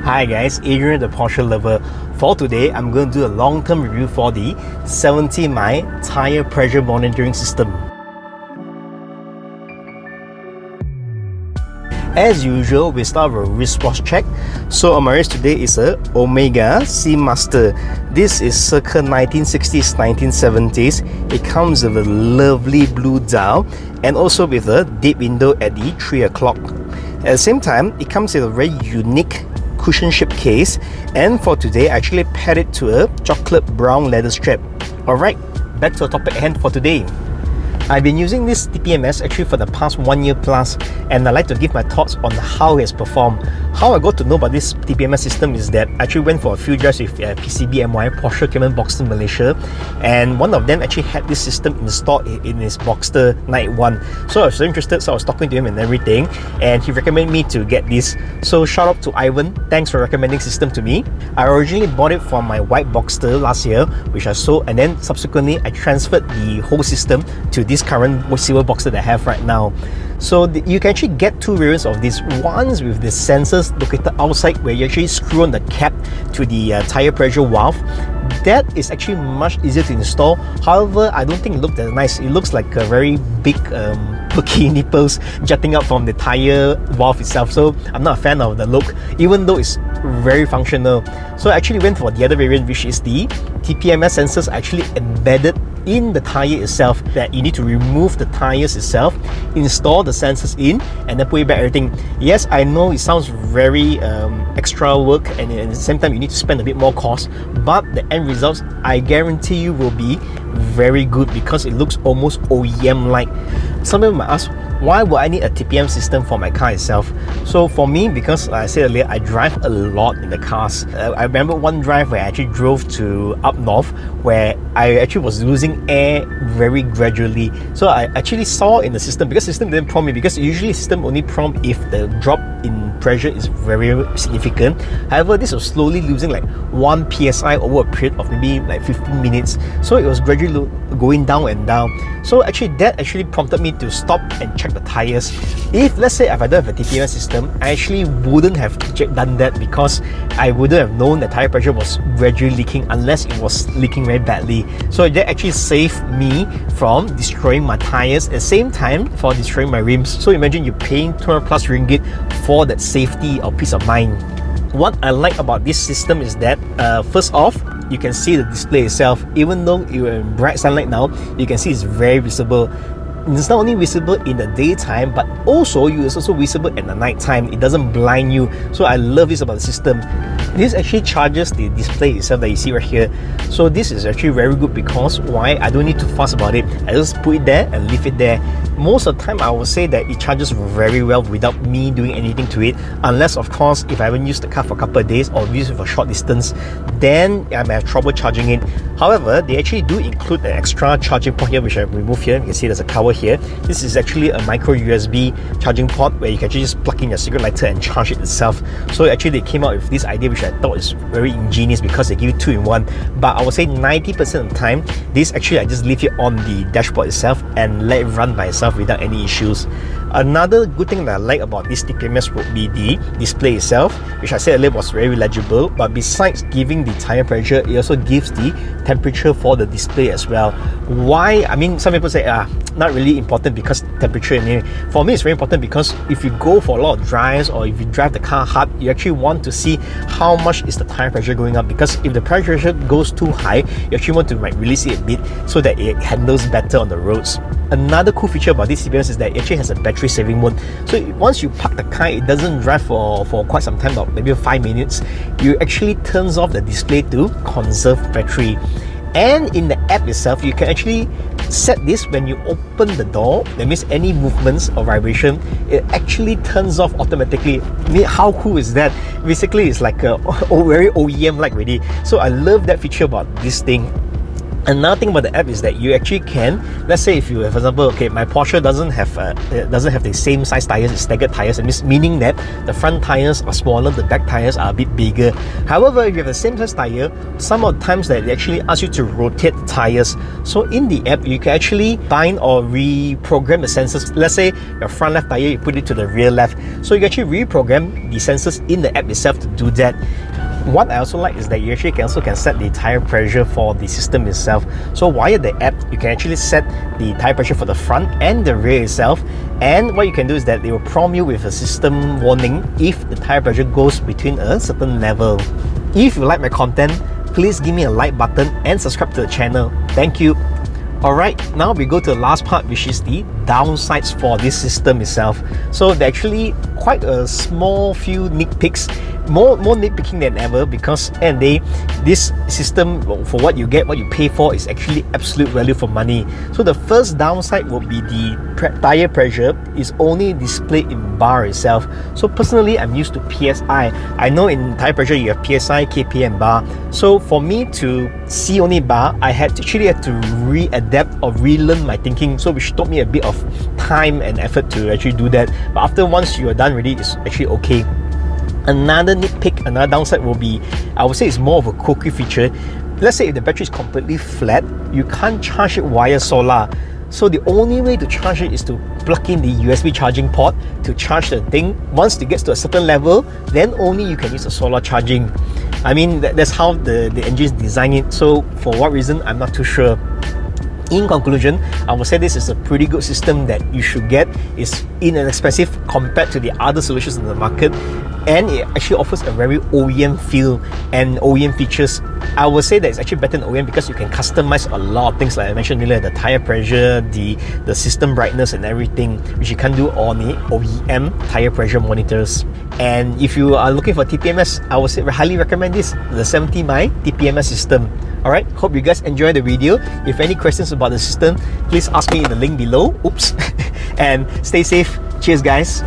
Hi guys, Adrian the Porsche lover. For today, I'm going to do a long-term review for the 70MAI Tyre Pressure Monitoring System. As usual, we start with a wristwatch check. So on my wrist today is a Omega Seamaster. This is circa 1960s, 1970s. It comes with a lovely blue dial and also with a deep window at the 3 o'clock. At the same time, it comes with a very unique cushion ship case, and for today I actually paired it to a chocolate brown leather strap. Alright, back to the topic at hand for today. I've been using this TPMS actually for the past 1 year plus, and I'd like to give my thoughts on how it has performed. How I got to know about this TPMS system is that I actually went for a few drives with PCBMY, Porsche Boxster Malaysia, and one of them actually had this system installed in his Boxster Night 1. So I was so interested, so I was talking to him and everything, and he recommended me to get this. So shout out to Ivan, thanks for recommending system to me. I originally bought it from my white Boxster last year, which I sold, and then subsequently I transferred the whole system to this current silver Boxster that I have right now. So you can actually get two variants of this. One's with the sensors located outside where you actually screw on the cap to the tire pressure valve. That is actually much easier to install. However, I don't think it looks that nice. It looks like a very big perky nipples jutting out from the tire valve itself. So I'm not a fan of the look, even though it's very functional. So I actually went for the other variant, which is the TPMS sensors actually embedded in the tire itself, that you need to remove the tires itself, install the sensors in, and then put it back everything. Yes, I know it sounds very extra work, and at the same time you need to spend a bit more cost, but the end results I guarantee you will be very good because it looks almost OEM like. Some people might ask, why would I need a TPM system for my car itself? So for me, because like I said earlier, I drive a lot in the cars. I remember one drive where I actually drove to up north, where I actually was losing air very gradually. So I actually saw in the system, because the system didn't prompt me, because usually the system only prompt if the drop in pressure is very significant. However, this was slowly losing like 1 psi over a period of maybe like 15 minutes. So it was gradually going down and down. So actually that actually prompted me to stop and check the tires. If let's say if I don't have a TPMS system, I actually wouldn't have done that, because I wouldn't have known that tire pressure was gradually leaking unless it was leaking very badly. So that actually saved me from destroying my tires at the same time for destroying my rims. So imagine you're paying 200 plus ringgit for that safety or peace of mind. What I like about this system is that first off, you can see the display itself. Even though you're in bright sunlight now, you can see it's very visible. It's not only visible in the daytime, but also it's also visible at the night time. It doesn't blind you. So I love this about the system. This actually charges the display itself that you see right here. So this is actually very good, because why? I don't need to fuss about it. I just put it there and leave it there. Most of the time I would say that it charges very well without me doing anything to it, unless of course if I haven't used the car for a couple of days or used it for a short distance, then I may have trouble charging it. However, they actually do include an extra charging port here, which I removed here. You can see there's a cover here. This is actually a micro USB charging port where you can actually just plug in your cigarette lighter and charge it itself. So actually they came out with this idea, which I thought is very ingenious, because they give you 2-in-1. But I would say 90% of the time, this actually I just leave it on the dashboard itself and let it run by itself without any issues. Another good thing that I like about this TPMS would be the display itself, which I said earlier was very legible. But besides giving the tire pressure, it also gives the temperature for the display as well. Why? I mean, some people say not really important because temperature. Anyway, for me it's very important, because if you go for a lot of drives or if you drive the car hard, you actually want to see how much is the tire pressure going up, because if the tire pressure goes too high, you actually want to release it a bit so that it handles better on the roads. Another cool feature about this TPMS is that it actually has a battery saving mode. So once you park the car, it doesn't drive for quite some time, about maybe 5 minutes. You actually turns off the display to conserve battery. And in the app itself, you can actually set this when you open the door. That means any movements or vibration, it actually turns off automatically. I mean, how cool is that? Basically, it's like a very OEM like already. So I love that feature about this thing. Another thing about the app is that you actually can, let's say if you, for example, okay, my Porsche doesn't have the same size tires, it's staggered tires, meaning that the front tires are smaller, the back tires are a bit bigger. However, if you have the same size tire, some of the times that they actually ask you to rotate the tires. So in the app, you can actually bind or reprogram the sensors. Let's say your front left tire, you put it to the rear left. So you can actually reprogram the sensors in the app itself to do that. What I also like is that you actually can set the tire pressure for the system itself. So via the app, you can actually set the tire pressure for the front and the rear itself. And what you can do is that they will prompt you with a system warning if the tire pressure goes between a certain level. If you like my content, please give me a like button and subscribe to the channel. Thank you. Alright, now we go to the last part, which is the downsides for this system itself. So there are actually quite a small few nitpicks, more nitpicking than ever, because this system, for what you get, what you pay for, is actually absolute value for money. So the first downside will be the tire pressure is only displayed in bar itself. So personally, I'm used to PSI. I know in tire pressure you have PSI, KPM, bar. So for me to see only bar, I had to re-adapt or relearn my thinking, so which took me a bit of time and effort to actually do that. But once you are done already, it's actually okay. Another nitpick, another downside will be, I would say it's more of a quirky feature. Let's say if the battery is completely flat, you can't charge it via solar. So the only way to charge it is to plug in the USB charging port to charge the thing. Once it gets to a certain level, then only you can use the solar charging. I mean, that's how the engine is designed it. So for what reason, I'm not too sure. In conclusion, I would say this is a pretty good system that you should get. It's inexpensive compared to the other solutions in the market, and it actually offers a very OEM feel and OEM features. I would say that it's actually better than OEM because you can customize a lot of things, like I mentioned earlier, the tire pressure, the system brightness and everything, which you can't do on the OEM tire pressure monitors. And if you are looking for TPMS, I would say highly recommend this, the 70MAI TPMS system. Alright, hope you guys enjoyed the video. If any questions about the system, please ask me in the link below. Oops. And stay safe. Cheers, guys.